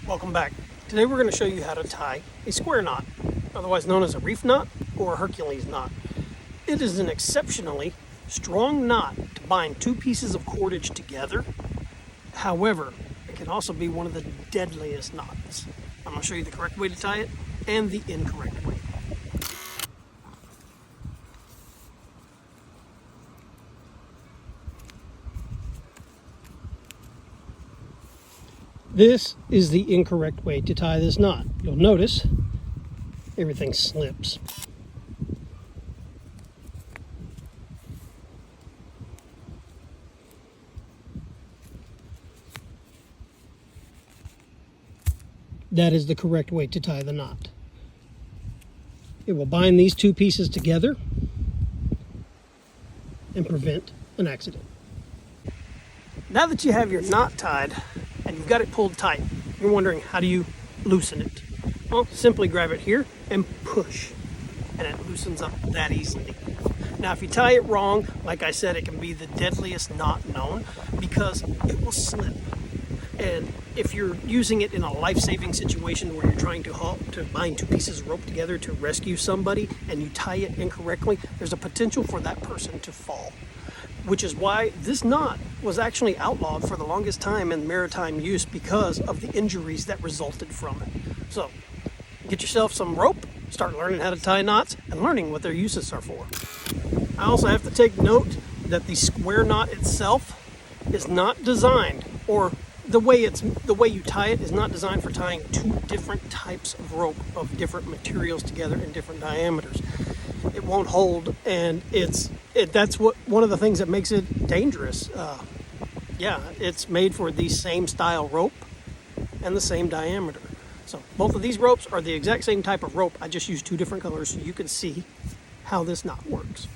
Welcome back. Today we're going to show you how to tie a square knot, otherwise known as a reef knot or a Hercules knot. It is an exceptionally strong knot to bind two pieces of cordage together. However, it can also be one of the deadliest knots. I'm going to show you the correct way to tie it and the incorrect way. This is the incorrect way to tie this knot. You'll notice everything slips. That is the correct way to tie the knot. It will bind these two pieces together and prevent an accident. Now that you have your knot tied and you've got it pulled tight, you're wondering, how do you loosen it? Well, simply grab it here and push, and it loosens up that easily. Now, if you tie it wrong, like I said, it can be the deadliest knot known because it will slip. And if you're using it in a life-saving situation where you're trying to bind two pieces of rope together to rescue somebody and you tie it incorrectly, there's a potential for that person to fall. Which is why this knot was actually outlawed for the longest time in maritime use because of the injuries that resulted from it. So, get yourself some rope, start learning how to tie knots, and learning what their uses are for. I also have to take note that the square knot itself is not designed, or the way you tie it is not designed for tying two different types of rope of different materials together in different diameters. It won't hold, and that's one of the things that makes it dangerous. It's made for the same style rope and the same diameter. So both of these ropes are the exact same type of rope. I just used two different colors so you can see how this knot works.